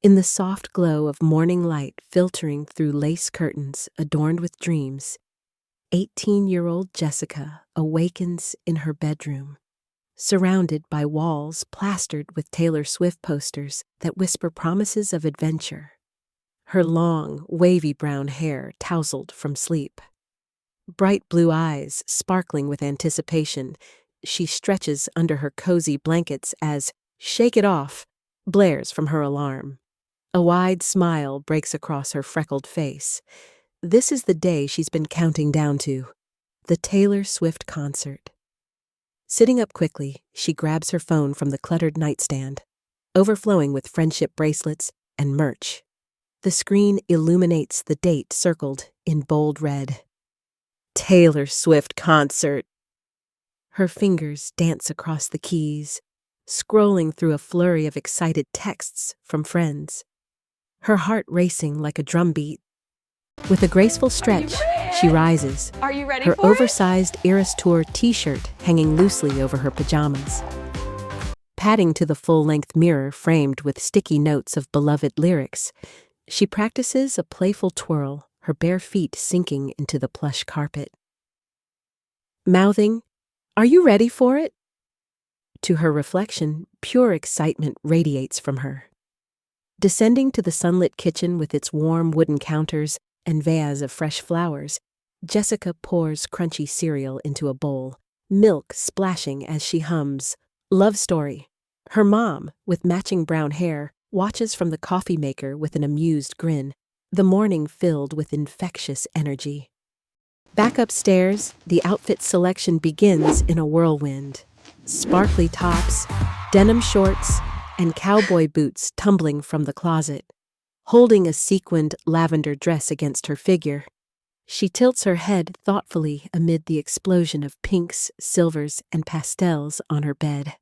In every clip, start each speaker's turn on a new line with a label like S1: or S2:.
S1: In the soft glow of morning light filtering through lace curtains adorned with dreams, 18-year-old Jessica awakens in her bedroom, surrounded by walls plastered with Taylor Swift posters that whisper promises of adventure. Her long, wavy brown hair tousled from sleep. Bright blue eyes sparkling with anticipation, she stretches under her cozy blankets as "Shake It Off" blares from her alarm. A wide smile breaks across her freckled face. This is the day she's been counting down to, the Taylor Swift concert. Sitting up quickly, she grabs her phone from the cluttered nightstand, overflowing with friendship bracelets and merch. The screen illuminates the date circled in bold red. Taylor Swift concert. Her fingers dance across the keys, scrolling through a flurry of excited texts from friends. Her heart racing like a drumbeat. With a graceful stretch, she rises,
S2: Are you ready
S1: her
S2: for
S1: oversized Eras Tour t-shirt hanging loosely over her pajamas. Padding to the full-length mirror framed with sticky notes of beloved lyrics, she practices a playful twirl, her bare feet sinking into the plush carpet. Mouthing, "Are you ready for it?" To her reflection, pure excitement radiates from her. Descending to the sunlit kitchen with its warm wooden counters and vase of fresh flowers, Jessica pours crunchy cereal into a bowl, milk splashing as she hums "Love Story." Her mom, with matching brown hair, watches from the coffee maker with an amused grin, the morning filled with infectious energy. Back upstairs, the outfit selection begins in a whirlwind. Sparkly tops, denim shorts, and cowboy boots tumbling from the closet. Holding a sequined lavender dress against her figure, she tilts her head thoughtfully amid the explosion of pinks, silvers, and pastels on her bed.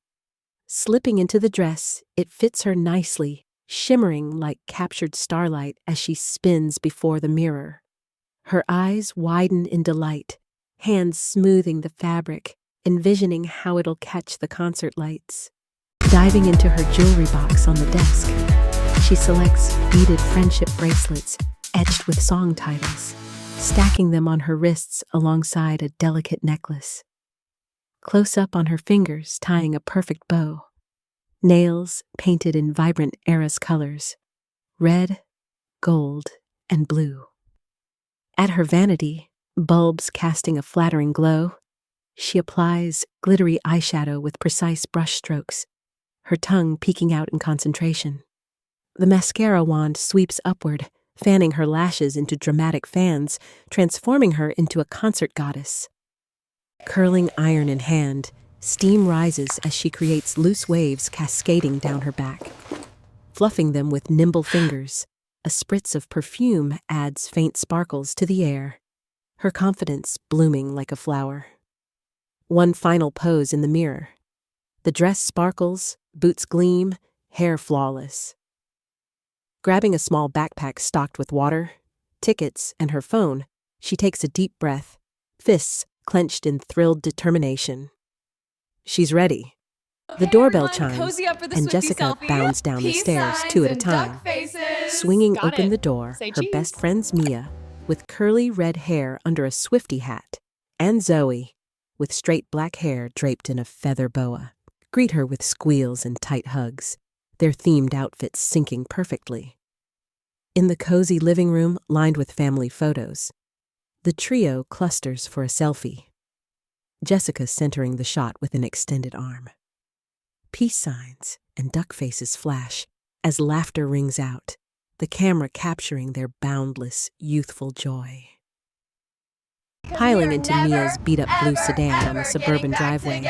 S1: Slipping into the dress, it fits her nicely, shimmering like captured starlight as she spins before the mirror. Her eyes widen in delight, hands smoothing the fabric, envisioning how it'll catch the concert lights. Diving into her jewelry box on the desk, she selects beaded friendship bracelets etched with song titles, stacking them on her wrists alongside a delicate necklace. Close up on her fingers tying a perfect bow. Nails painted in vibrant Eras colors, red, gold, and blue. At her vanity, bulbs casting a flattering glow, she applies glittery eyeshadow with precise brush strokes, her tongue peeking out in concentration. The mascara wand sweeps upward, fanning her lashes into dramatic fans, transforming her into a concert goddess. Curling iron in hand, steam rises as she creates loose waves cascading down her back. Fluffing them with nimble fingers, a spritz of perfume adds faint sparkles to the air, her confidence blooming like a flower. One final pose in the mirror. The dress sparkles, boots gleam, hair flawless. Grabbing a small backpack stocked with water, tickets, and her phone, she takes a deep breath, fists clenched in thrilled determination. She's ready. The doorbell chimes, and Jessica bounds down the stairs two at a time. Swinging open the door, her best friend's Mia, with curly red hair under a Swiftie hat, and Zoe, with straight black hair draped in a feather boa, greet her with squeals and tight hugs, their themed outfits syncing perfectly. In the cozy living room lined with family photos, the trio clusters for a selfie. Jessica centering the shot with an extended arm. Peace signs and duck faces flash as laughter rings out, the camera capturing their boundless, youthful joy. Piling into Mia's beat-up blue sedan on the suburban driveway,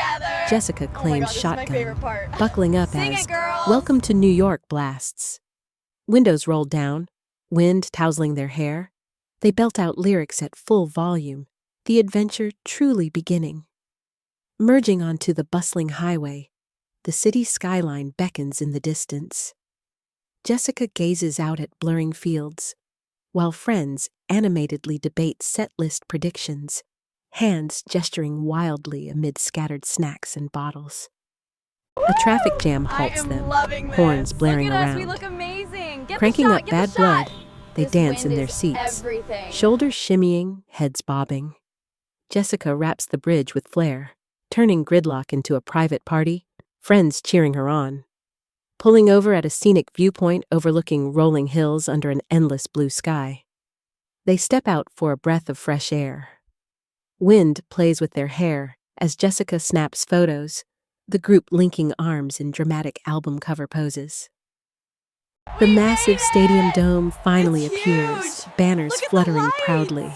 S1: Jessica claims shotgun, buckling up as "Welcome to New York" blasts. Windows rolled down, wind tousling their hair, they belt out lyrics at full volume, the adventure truly beginning. Merging onto the bustling highway, the city skyline beckons in the distance. Jessica gazes out at blurring fields, while friends animatedly debate set-list predictions, hands gesturing wildly amid scattered snacks and bottles. A traffic jam halts them, horns blaring around.
S2: We look amazing.
S1: Cranking up bad blood, they dance in their seats, shoulders shimmying, heads bobbing. Jessica wraps the bridge with flair, turning gridlock into a private party, friends cheering her on. Pulling over at a scenic viewpoint overlooking rolling hills under an endless blue sky. They step out for a breath of fresh air. Wind plays with their hair as Jessica snaps photos, the group linking arms in dramatic album cover poses. The massive stadium dome finally appears, banners fluttering proudly.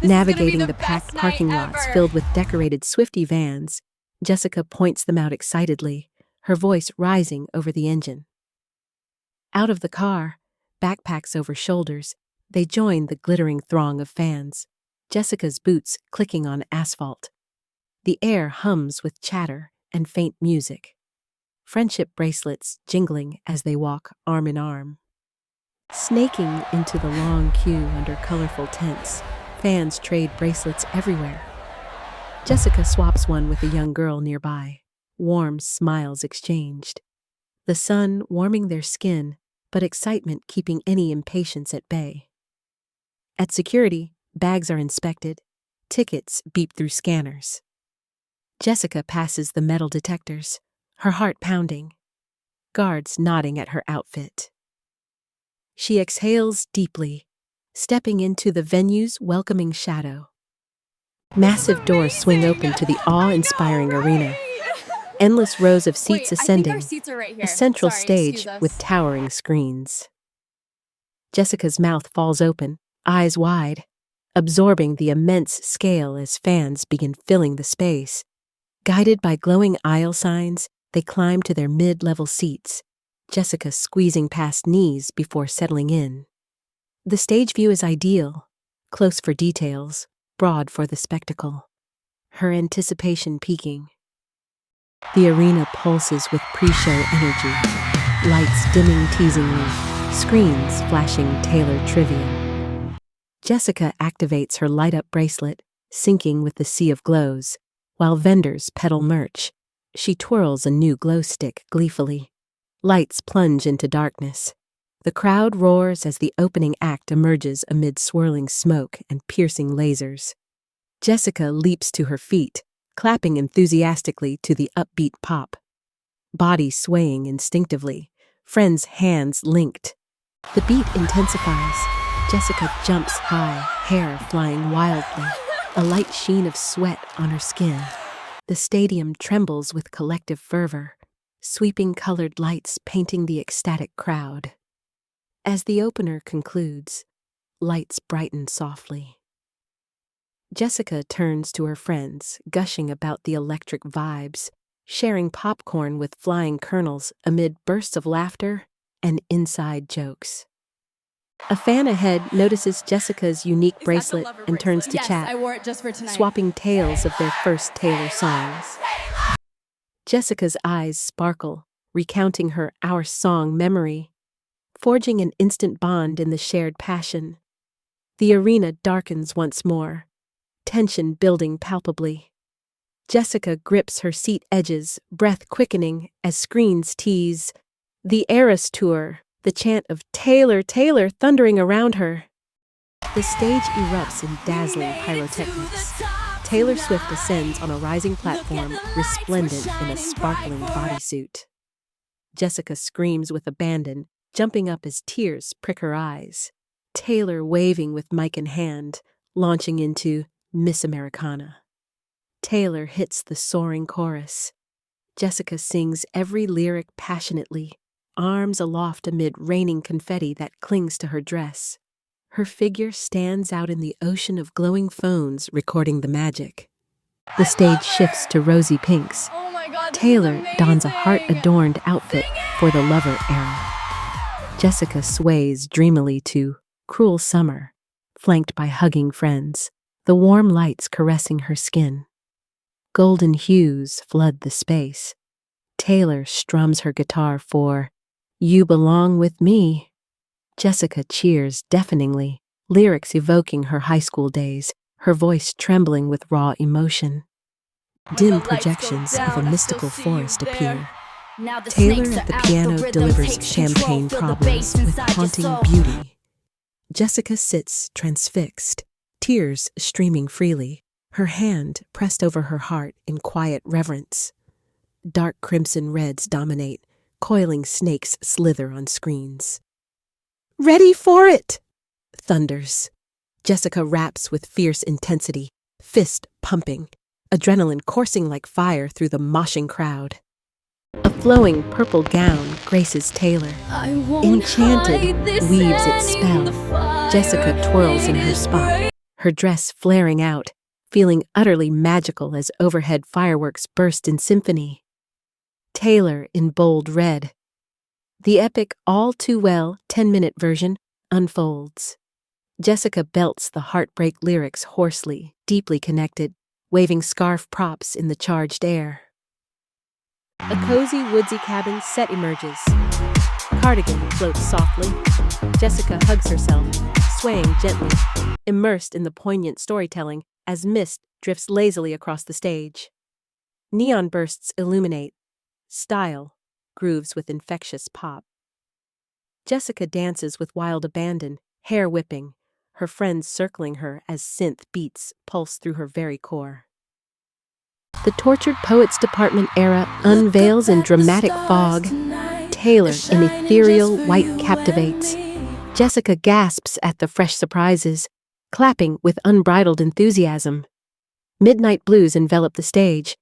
S1: Navigating the packed parking lots filled with decorated Swiftie vans, Jessica points them out excitedly, her voice rising over the engine. Out of the car, backpacks over shoulders, they join the glittering throng of fans, Jessica's boots clicking on asphalt. The air hums with chatter and faint music. Friendship bracelets jingling as they walk arm in arm. Snaking into the long queue under colorful tents, fans trade bracelets everywhere. Jessica swaps one with a young girl nearby. Warm smiles exchanged. The sun warming their skin, but excitement keeping any impatience at bay. At security, bags are inspected. Tickets beep through scanners. Jessica passes the metal detectors, her heart pounding. Guards nodding at her outfit. She exhales deeply, stepping into the venue's welcoming shadow. Massive doors swing open to the awe-inspiring arena. Endless rows of seats ascending, a central stage with towering screens. Jessica's mouth falls open, eyes wide, absorbing the immense scale as fans begin filling the space. Guided by glowing aisle signs, they climb to their mid-level seats, Jessica squeezing past knees before settling in. The stage view is ideal, close for details, broad for the spectacle. Her anticipation peaking. The arena pulses with pre-show energy, lights dimming teasingly, screens flashing tailored trivia. Jessica activates her light-up bracelet, syncing with the sea of glows, while vendors peddle merch. She twirls a new glow stick gleefully. Lights plunge into darkness. The crowd roars as the opening act emerges amid swirling smoke and piercing lasers. Jessica leaps to her feet, clapping enthusiastically to the upbeat pop. Body swaying instinctively, friends' hands linked. The beat intensifies. Jessica jumps high, hair flying wildly, a light sheen of sweat on her skin. The stadium trembles with collective fervor, sweeping colored lights painting the ecstatic crowd. As the opener concludes, lights brighten softly. Jessica turns to her friends, gushing about the electric vibes, sharing popcorn with flying kernels amid bursts of laughter and inside jokes. A fan ahead notices Jessica's unique bracelet and turns to chat,
S2: I wore it just for tonight.
S1: swapping tales of their first Taylor songs. Jessica's eyes sparkle, recounting her Our Song memory, forging an instant bond in the shared passion. The arena darkens once more, tension building palpably. Jessica grips her seat edges, breath quickening as screens tease the Eras Tour, the chant of Taylor, Taylor thundering around her. The stage erupts in dazzling pyrotechnics. Taylor Swift ascends on a rising platform, resplendent in a sparkling bodysuit. Jessica screams with abandon, jumping up as tears prick her eyes. Taylor waving with mic in hand, launching into Miss Americana. Taylor hits the soaring chorus. Jessica sings every lyric passionately, arms aloft amid raining confetti that clings to her dress. Her figure stands out in the ocean of glowing phones recording the magic. The stage shifts to rosy pinks.
S2: Oh my God,
S1: Taylor dons a heart-adorned outfit for the Lover era. Jessica sways dreamily to Cruel Summer, flanked by hugging friends, the warm lights caressing her skin. Golden hues flood the space. Taylor strums her guitar for You Belong With Me. Jessica cheers deafeningly, lyrics evoking her high school days, her voice trembling with raw emotion. Dim projections of a mystical forest appear. Taylor at the piano delivers champagne problems with haunting beauty. Jessica sits transfixed, tears streaming freely, her hand pressed over her heart in quiet reverence. Dark crimson reds dominate, coiling snakes slither on screens. "Ready for it!" thunders. Jessica raps with fierce intensity, fist pumping, adrenaline coursing like fire through the moshing crowd. A flowing purple gown graces Taylor. Enchanted, weaves its spell. Jessica twirls in her spot, her dress flaring out, feeling utterly magical as overhead fireworks burst in symphony. Taylor in bold red. The epic All Too Well 10-minute version unfolds. Jessica belts the heartbreak lyrics hoarsely, deeply connected, waving scarf props in the charged air. A cozy, woodsy cabin set emerges. Cardigan floats softly. Jessica hugs herself, swaying gently, immersed in the poignant storytelling as mist drifts lazily across the stage. Neon bursts illuminate. Style grooves with infectious pop. Jessica dances with wild abandon, hair whipping, her friends circling her as synth beats pulse through her very core. The Tortured Poets Department era unveils in dramatic fog. Taylor in ethereal white captivates. Jessica gasps at the fresh surprises, clapping with unbridled enthusiasm. Midnight blues envelop the stage.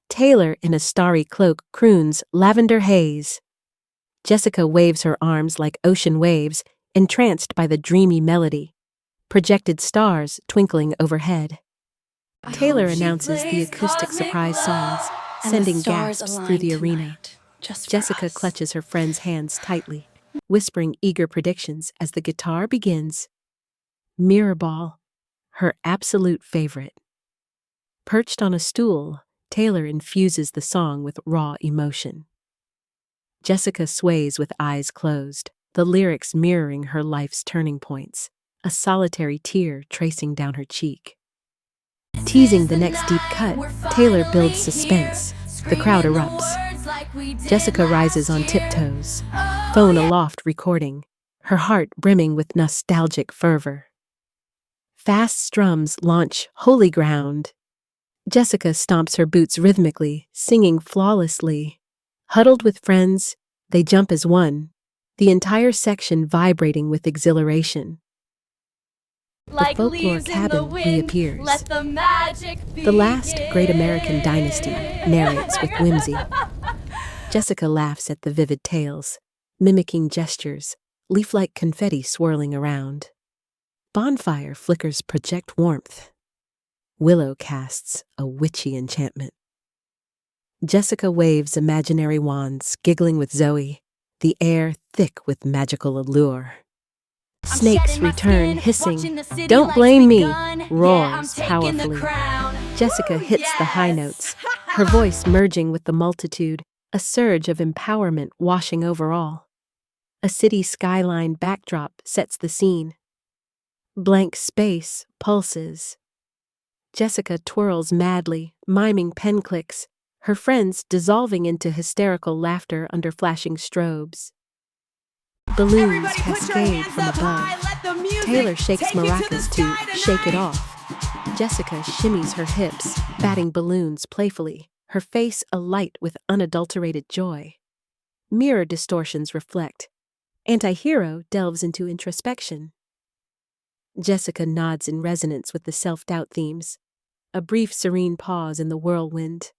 S1: Taylor in a starry cloak croons Lavender Haze. Jessica waves her arms like ocean waves, entranced by the dreamy melody. Projected stars twinkling overhead. Taylor announces the acoustic surprise songs, sending gasps through the arena. Jessica clutches her friend's hands tightly, whispering eager predictions as the guitar begins. Mirrorball, her absolute favorite. Perched on a stool, Taylor infuses the song with raw emotion. Jessica sways with eyes closed, the lyrics mirroring her life's turning points, a solitary tear tracing down her cheek. Teasing the next deep cut, Taylor builds suspense. The crowd erupts. Jessica rises on tiptoes, phone aloft recording, her heart brimming with nostalgic fervor. Fast strums launch Holy Ground. Jessica stomps her boots rhythmically, singing flawlessly. Huddled with friends, they jump as one, the entire section vibrating with exhilaration. The folklore cabin reappears. The last great American dynasty narrates with whimsy. Jessica laughs at the vivid tales, mimicking gestures, leaf-like confetti swirling around. Bonfire flickers project warmth. Willow casts a witchy enchantment. Jessica waves imaginary wands, giggling with Zoe, the air thick with magical allure. Snakes return hissing, "Don't blame me," roars powerfully. Jessica hits the high notes, her voice merging with the multitude, a surge of empowerment washing over all. A city skyline backdrop sets the scene. Blank space pulses. Jessica twirls madly, miming pen clicks, her friends dissolving into hysterical laughter under flashing strobes. Balloons cascade from above. Taylor shakes maracas to "Shake It Off." Jessica shimmies her hips, batting balloons playfully, her face alight with unadulterated joy. Mirror distortions reflect. Anti-hero delves into introspection. Jessica nods in resonance with the self-doubt themes. A brief serene pause in the whirlwind.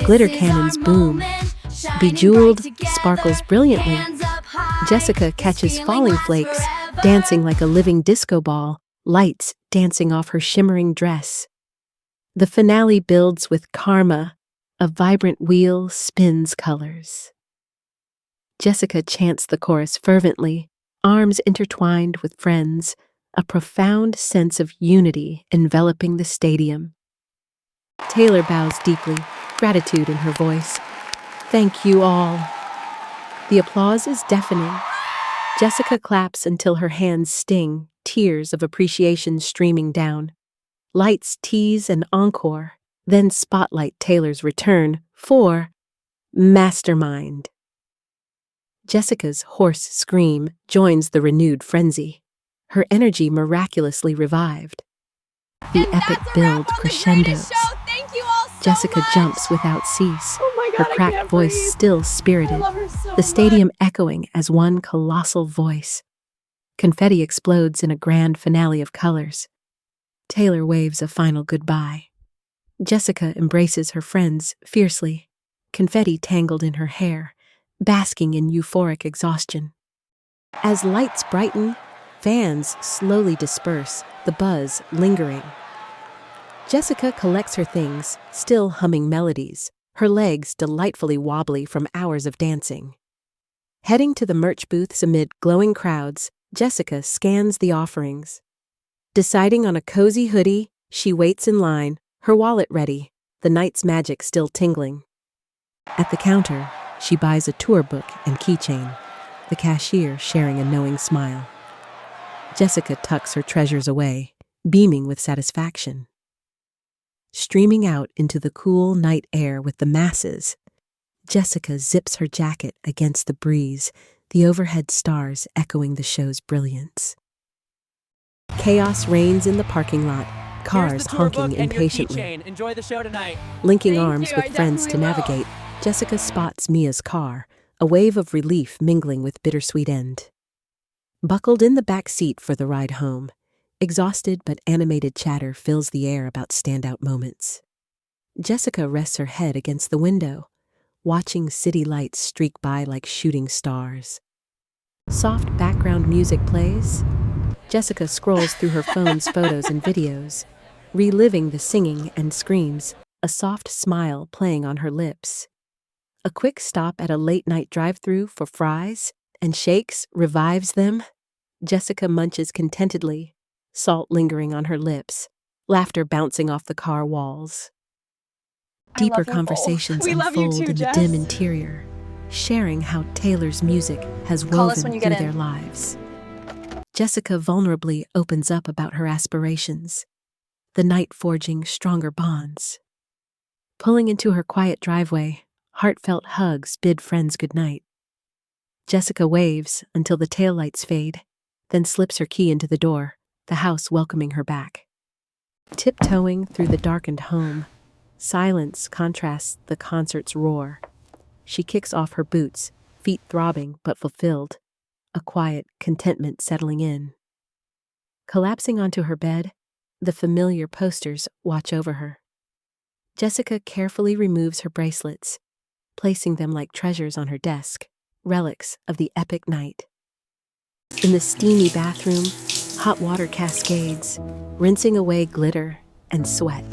S1: Glitter cannons boom. Bejeweled sparkles brilliantly. Jessica catches falling flakes, dancing like a living disco ball, lights dancing off her shimmering dress. The finale builds with karma, a vibrant wheel spins colors. Jessica chants the chorus fervently, arms intertwined with friends, a profound sense of unity enveloping the stadium. Taylor bows deeply, gratitude in her voice. "Thank you all." The applause is deafening. Jessica claps until her hands sting, tears of appreciation streaming down. Lights tease an encore, then spotlight Taylor's return for Mastermind. Jessica's hoarse scream joins the renewed frenzy, her energy miraculously revived. The epic build crescendos.
S2: Thank you all so
S1: Jessica
S2: much.
S1: jumps without cease,
S2: Oh my
S1: her
S2: God, I
S1: cracked
S2: can't
S1: voice
S2: breathe.
S1: still
S2: I
S1: spirited,
S2: love her so
S1: the stadium echoing as one colossal voice. Confetti explodes in a grand finale of colors. Taylor waves a final goodbye. Jessica embraces her friends fiercely, confetti tangled in her hair, basking in euphoric exhaustion. As lights brighten, fans slowly disperse, the buzz lingering. Jessica collects her things, still humming melodies, her legs delightfully wobbly from hours of dancing. Heading to the merch booths amid glowing crowds, Jessica scans the offerings. Deciding on a cozy hoodie, she waits in line, her wallet ready, the night's magic still tingling. At the counter, she buys a tour book and keychain, the cashier sharing a knowing smile. Jessica tucks her treasures away, beaming with satisfaction. Streaming out into the cool night air with the masses, Jessica zips her jacket against the breeze, the overhead stars echoing the show's brilliance. Chaos reigns in the parking lot, cars honking impatiently.
S3: Enjoy the show tonight.
S1: Linking
S2: Thank
S1: arms
S2: you,
S1: with
S2: I
S1: friends to
S2: definitely will.
S1: navigate, Jessica spots Mia's car, a wave of relief mingling with bittersweet end. Buckled in the back seat for the ride home, exhausted but animated chatter fills the air about standout moments. Jessica rests her head against the window, watching city lights streak by like shooting stars. Soft background music plays. Jessica scrolls through her phone's photos and videos, reliving the singing and screams, a soft smile playing on her lips. A quick stop at a late-night drive-thru for fries and shakes revives them. Jessica munches contentedly, salt lingering on her lips, laughter bouncing off the car walls. Deeper conversations
S2: We love you
S1: unfold
S2: too,
S1: in the
S2: Jess.
S1: dim interior, sharing how Taylor's music has
S2: Call us
S1: woven
S2: when you
S1: through
S2: get
S1: their
S2: in.
S1: lives. Jessica vulnerably opens up about her aspirations, the night forging stronger bonds. Pulling into her quiet driveway, heartfelt hugs bid friends goodnight. Jessica waves until the taillights fade, then slips her key into the door, the house welcoming her back. Tiptoeing through the darkened home, silence contrasts the concert's roar. She kicks off her boots, feet throbbing but fulfilled, a quiet contentment settling in. Collapsing onto her bed, the familiar posters watch over her. Jessica carefully removes her bracelets, placing them like treasures on her desk, relics of the epic night. In the steamy bathroom, hot water cascades, rinsing away glitter and sweat.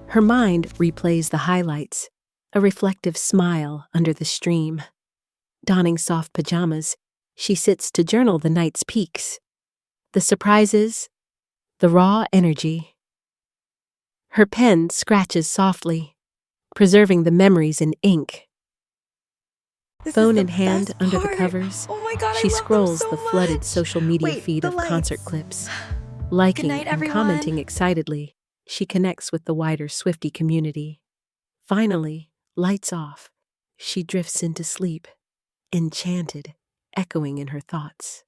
S1: Her mind replays the highlights, a reflective smile under the stream. Donning soft pajamas, she sits to journal the night's peaks, the surprises, the raw energy. Her pen scratches softly, preserving the memories in ink. Phone in hand under the covers,
S2: Oh my God,
S1: she
S2: I love
S1: scrolls
S2: them so
S1: the flooded
S2: much.
S1: social media
S2: Wait,
S1: feed
S2: the
S1: of
S2: lights.
S1: concert clips. Liking
S2: night,
S1: and
S2: everyone.
S1: commenting excitedly, she connects with the wider Swiftie community. Finally, lights off, she drifts into sleep, enchanted, echoing in her thoughts.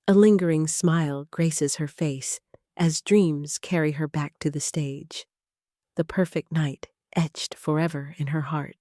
S1: A lingering smile graces her face as dreams carry her back to the stage. The perfect night etched forever in her heart.